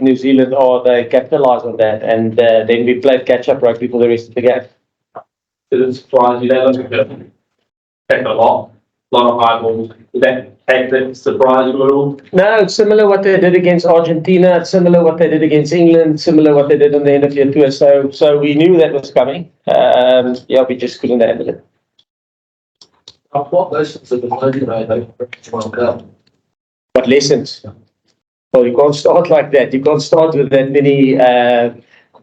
New Zealand or they capitalised on that, and then we played catch-up rugby for the rest of the game. Did it surprise you that take a lot of high balls? Did that surprise you at all? No, it's similar what they did against Argentina. It's similar what they did against England. Similar what they did on the end of year tour. So we knew that was coming. We just couldn't handle it. What lessons have been learned today for World Cup? What lessons? Well, you can't start like that. You can't start with that many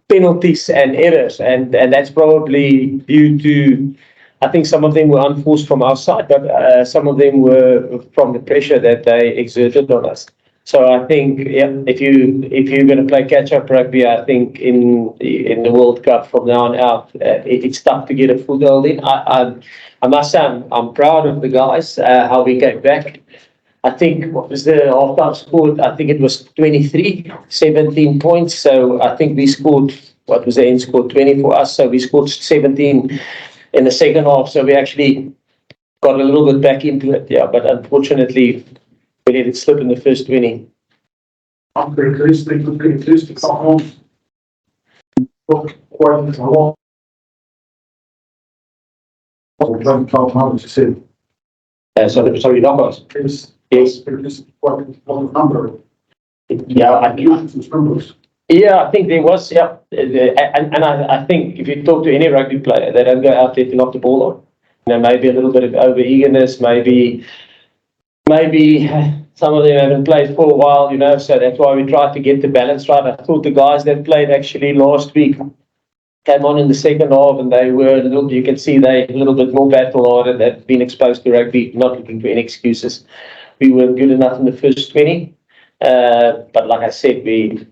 penalties and errors, and that's probably due to, I think some of them were unforced from our side, but some of them were from the pressure that they exerted on us. So I think, if you're going to play catch-up rugby, I think in the World Cup from now on out, it's tough to get a foothold in. I must say I'm proud of the guys, how we came back. I think, what was the half-time score? I think it was 23, 17 points. So I think we scored, what was the end score? 20 for us. So we scored 17 in the second half. So we actually got a little bit back into it. Yeah, but unfortunately, we let it slip in the first 20. I'm pretty close to come home. Quite a lot. Sorry, knockouts. Yes. Number. Yeah, I think there was, and I think if you talk to any rugby player, they don't go out there to knock the ball on. Maybe a little bit of over eagerness, maybe some of them haven't played for a while, so that's why we tried to get the balance right. I thought the guys that played actually last week came on in the second half, and they were you can see they a little bit more battle-hardened. They've been exposed to rugby, not looking for any excuses. We weren't good enough in the first 20, but like I said, we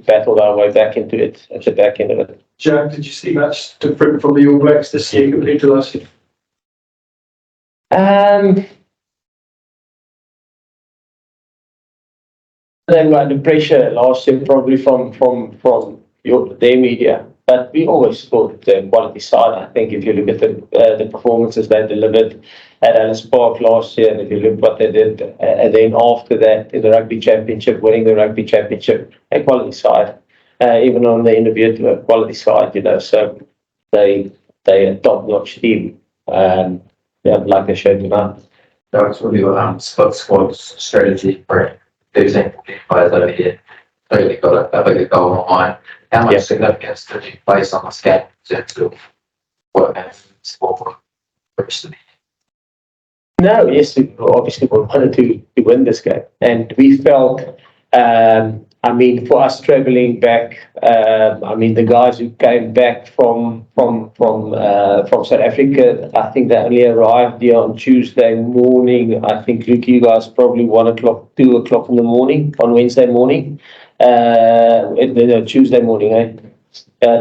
battled our way back into it at the back end of it. Jack, did you see much different from the All Blacks this year compared to last year? They were under pressure last year, probably from their media. But we always thought the quality side. I think if you look at the performances they delivered at Ellis Park last year, and if you look what they did, and then after that in the Rugby Championship, winning the Rugby Championship, a quality side, even on the interview to a quality side, so they a top-notch team, like they showed tonight. That's really Spud Squad's strategy for losing players over here. Clearly got a bigger goal in mind. How much significance did you place on this game in terms of what happens for the rest of the year? No, yes, we obviously wanted to win this game, and we felt, for us travelling back, the guys who came back from South Africa, I think they only arrived here on Tuesday morning. I think, Luke, you guys probably 1 o'clock, 2 o'clock in the morning on Wednesday morning. Tuesday morning,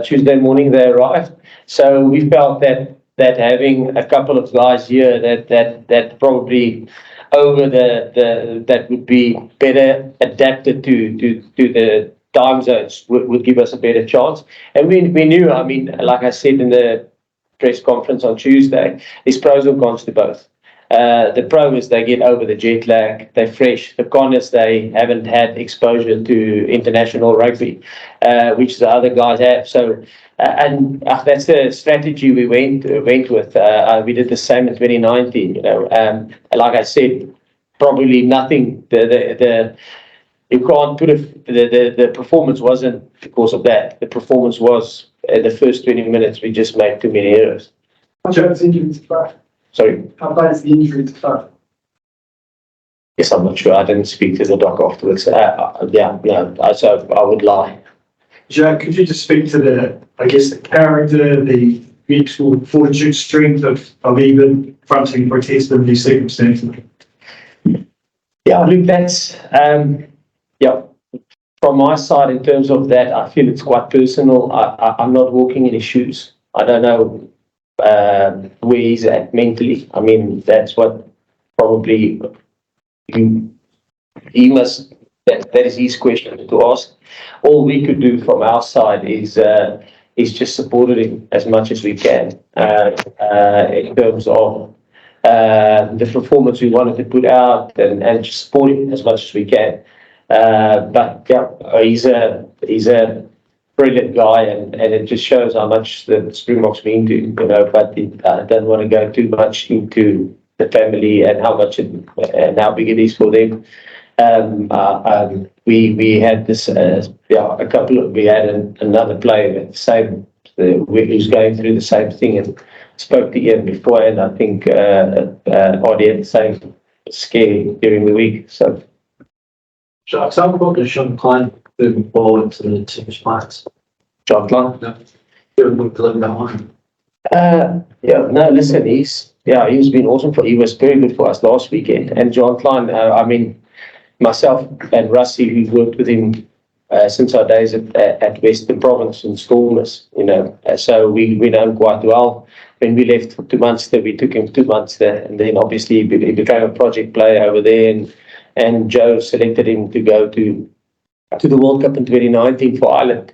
Tuesday morning they arrived. So we felt that having a couple of guys here that probably over that would be better adapted to the time zones would give us a better chance. And we knew, like I said in the press conference on Tuesday, there's pros and cons to both. The pro is they get over the jet lag, they're fresh. The con is they haven't had exposure to international rugby, which the other guys have. So, that's the strategy we went with. We did the same in 2019. Like I said, probably nothing. You can't put the performance wasn't because of that. The performance was the first 20 minutes. We just made too many errors. Jack's injury to Faf. Sorry. How bad is the injury to Faf? Yes, I'm not sure. I didn't speak to the doc afterwards. So I would lie. Jack, could you just speak to the character, the mutual fortitude, strength of even fronting protest in these circumstances? Yeah, look, that's from my side in terms of that, I feel it's quite personal. I'm not walking in his shoes. I don't know where he's at mentally. That's what probably he must. That is his question to ask. All we could do from our side is just supported him as much as we can in terms of the performance we wanted to put out and just support him as much as we can. But yeah, he's a brilliant guy, and it just shows how much the Springboks mean to him, but I don't want to go too much into the family and how much and how big it is for them. We had this, we had another player at the same, who's going through the same thing, and spoke to Ian before, and I think Audie had the same scare during the week. So, Jacques, how about the Sean Klein moving forward to the team's plans? John Klein? Given we're living behind. No, listen, he's been awesome he was very good for us last weekend. And John Klein, myself and Russie, who've worked with him since our days at Western Province in Stormers, so we know him quite well. When we left for 2 months there, we took him 2 months there, and then obviously he became a project player over there, and Joe selected him to go to the World Cup in 2019 for Ireland.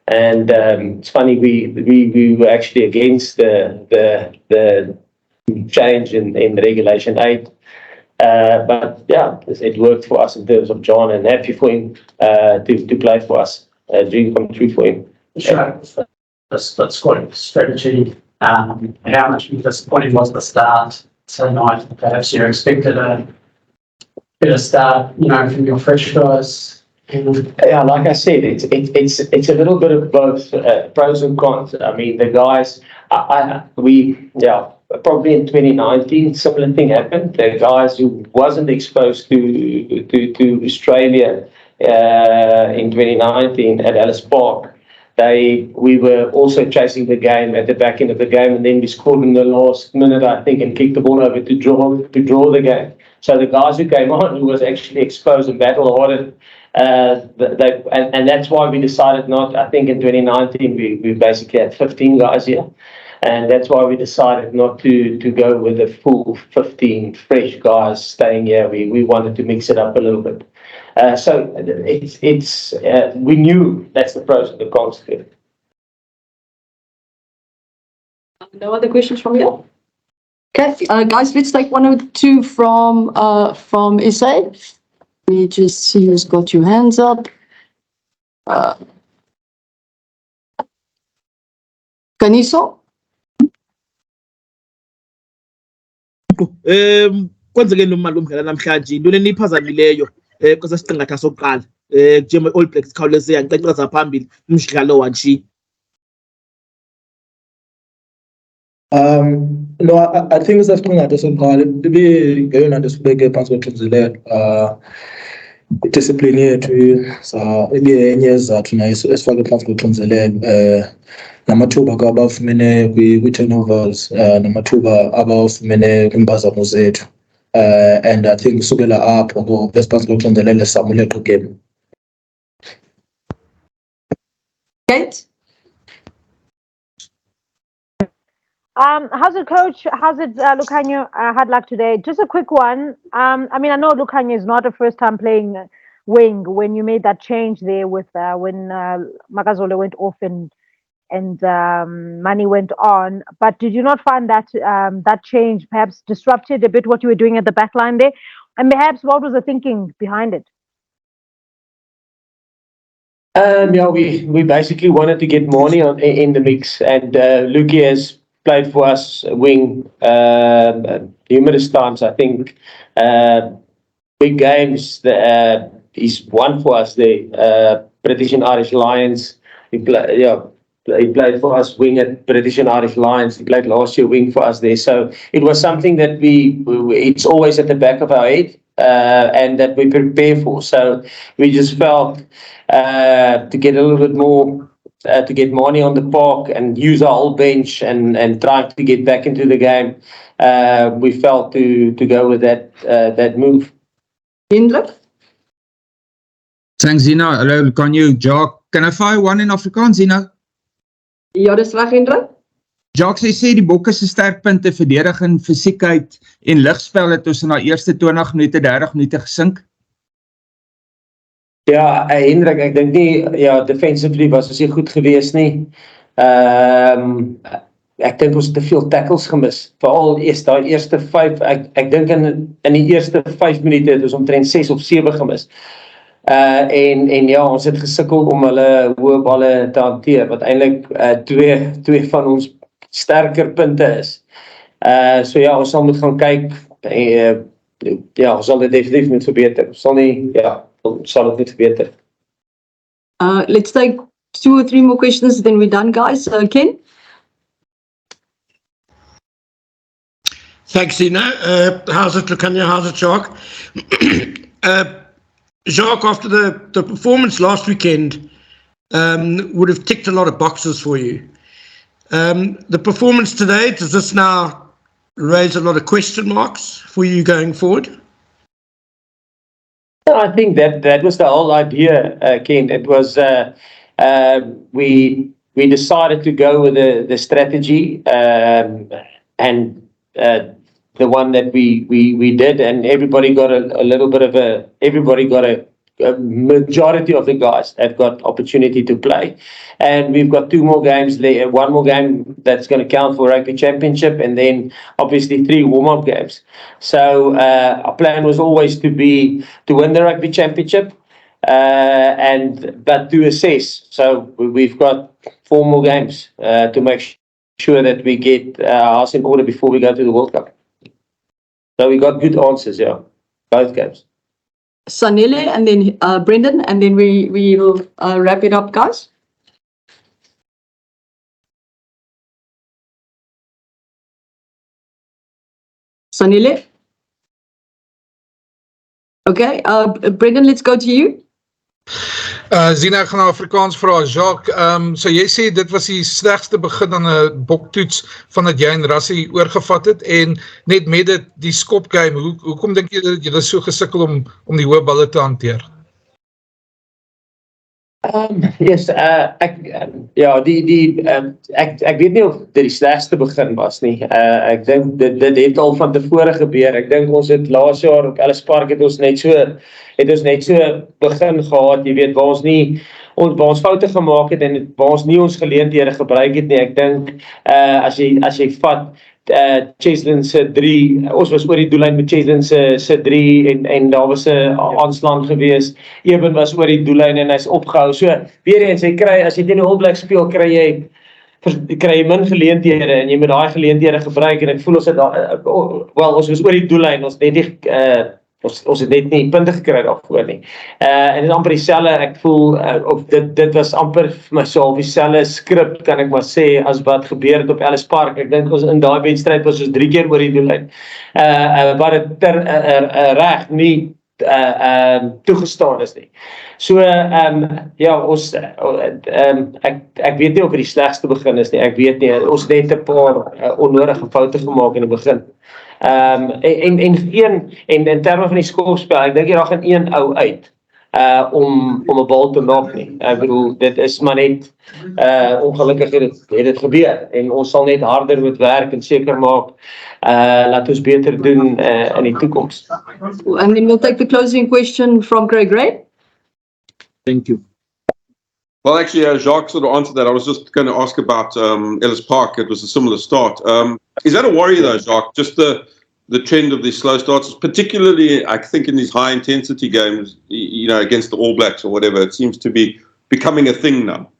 And it's funny, we were actually against the change in Regulation 8. But yeah, it worked for us in terms of John, and happy for him to play for us. Dream come true for him. Sure. That's quite a strategy. How much disappointing was the start tonight? Perhaps you expected a better start, from your fresh guys. Yeah, like I said, it's a little bit of both pros and cons. I mean, the guys, probably in 2019, similar thing happened. The guys who wasn't exposed to Australia in 2019 at Ellis Park, we were also chasing the game at the back end of the game, and then we scored in the last minute, I think, and kicked the ball over to draw the game. So the guys who came on, who was actually exposed and battle hardened, and that's why we decided not. I think in 2019 we basically had 15 guys here, and that's why we decided not to go with the full 15 fresh guys staying here. We wanted to mix it up a little bit. So we knew that's the pros and the cons to it. No other questions from you? Okay, guys, let's take one or two from SA. Let me just see who's got your hands up. Kaniso? Kwenzeke lo mdlalo namhlanje into leniphazamileyo kwesa siqingatha sokuqala njema All Blacks khawuleze yancacisa phambili umdlalo wanje. No, I think isasiqingatha sokuqala ibingeyona nto sibeke phansi koxinzelelo. Idiscipline yethu ibenye yezizathu nayo esifake phansi koxinzelelo, namathuba abawafumene kwi-turnovers, namathuba abawafumene kwimpazamo zethu, and I think kusukela apho esiphansi koxinzelelo samuleqa igame. Kate? How's it, coach? How's it, Lukhanyo? Hard luck today. Just a quick one. I know Lukhanyo is not a first time playing wing. When you made that change there with when Makazole went off and Mani went on, but did you not find that that change perhaps disrupted a bit what you were doing at the back line there? And perhaps what was the thinking behind it? We basically wanted to get Mani in the mix, and Luki has played for us wing numerous times. I think big games. He's won for us the British and Irish Lions. He played for us wing at British and Irish Lions. He played last year wing for us there. So it was something that it's always at the back of our head, and that we prepare for. So we just felt to get a little bit more. To get Mani on the park and use our whole bench and try to get back into the game, we felt to go with that move. Indruk? Thanks, Zina. Hello, can you, Jock? Can I fire one in Afrikaans, Zina? Ja, dis reg, Indruk. Jock, sê die Bokke se sterkpunte verdediging, fisiekheid en ligspel het ons in die eerste 20 minute, 30 minute gesink. Ja, Hendrik, ek dink nie, defensively was ons nie goed gewees nie. Ek dink ons het te veel tackles gemis. Veral daai eerste 5, ek dink in die eerste 5 minute het ons omtrent 6 of 7 gemis. En ja, ons het gesukkel om hulle hoë balle te hanteer, wat eintlik twee van ons sterker punte is. So ja, ons sal moet gaan kyk, ja, ons sal dit definitief moet verbeter. Ons sal dit moet verbeter. Let's take 2 or 3 more questions, then we're done, guys. Ken? Thanks, Zina. How's it, Lukanya? How's it, Jacques? Jacques, after the performance last weekend, would have ticked a lot of boxes for you. The performance today, does this now raise a lot of question marks for you going forward? I think that was the whole idea, Ken. It was we decided to go with the strategy and the one that we did, and everybody got a little bit of a majority of the guys have got opportunity to play, and we've got 2 more games there, 1 more game that's going to count for Rugby Championship, and then obviously 3 warm-up games. So our plan was always to win the Rugby Championship, but to assess. So we've got 4 more games to make sure that we get our house in order before we go to the World Cup. So we got good answers, yeah, both games. Sanele and then Brendan, and then we will wrap it up, guys. Sanele? Okay, Brendan, let's go to you. Zina, ek gaan nou Afrikaans vra. Jacques, so jy sê dit was die slegste begin aan 'n boktoets vandat jy en Rassie oorgevat het, en net met dit die skopgame, hoekom dink jy dat jy so gesukkel om die hoë balle te hanteer? Yes, ek weet nie of dit die slegste begin was nie. Ek dink dit het al van tevore gebeur. Ek dink ons het laas jaar op Ellis Park het ons net so begin gehad, jy weet, waar ons foute gemaak het en waar ons nie ons geleenthede gebruik het nie. Ek dink as jy vat Cheslin se 3, ons was oor die doellyn met Cheslin se 3 en daar was 'n aanslaan gewees. Eben was oor die doellyn en hy's opgehou. So weer eens, as jy teen die All Blacks speel, kry jy min geleenthede en jy moet daai geleenthede gebruik, en ek voel ons het ons was oor die doellyn, ons het net nie punte gekry daarvoor nie. En dit is amper dieselfde, ek voel of dit was amper vir my so dieselfde skrip, kan ek maar sê, as wat gebeur het op Ellis Park. Ek dink ons in daai wedstryd was ons 3 keer oor die doellyn. Wat dit reg nie toegestaan is nie. So ons ek weet nie of dit die slegste begin is nie. Ek weet nie, ons het net 'n paar onnodige foute gemaak in die begin. En in terme van die skopspel, ek dink jy daar gaan 1 ou uit om 'n bal te maak nie. Ek bedoel, dit is maar net ongelukkig het dit gebeur, en ons sal net harder moet werk en seker maak laat ons beter doen in die toekoms. And then we'll take the closing question from Craig Ray. Thank you. Well, actually, Jacques sort of answered that. I was just going to ask about Ellis Park. It was a similar start. Is that a worry, though, Jacques? Just the trend of these slow starts, particularly, I think, in these high-intensity games, against the All Blacks or whatever. It seems to be becoming a thing now.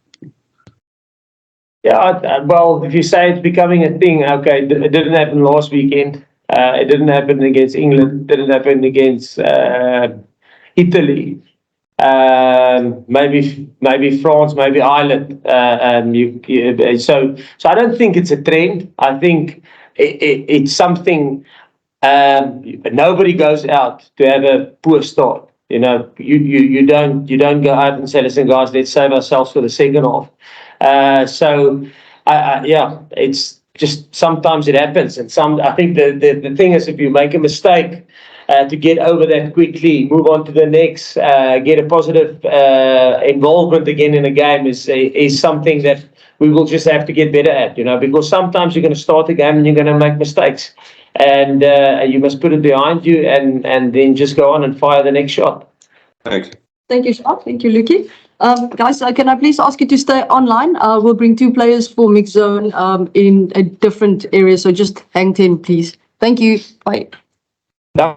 Yeah, well, if you say it's becoming a thing, okay, it didn't happen last weekend. It didn't happen against England. It didn't happen against Italy. Maybe France, maybe Ireland. So I don't think it's a trend. I think it's something. Nobody goes out to have a poor start. You don't go out and say, listen, guys, let's save ourselves for the second half. It's just sometimes it happens, and I think the thing is, if you make a mistake, to get over that quickly, move on to the next, get a positive involvement again in a game is something that we will just have to get better at, because sometimes you're going to start a game and you're going to make mistakes, and you must put it behind you and then just go on and fire the next shot. Thanks. Thank you, Jacques. Thank you, Lucky. Guys, can I please ask you to stay online? We'll bring 2 players for mixed zone in a different area, so just hang 10, please. Thank you. Bye. Yeah.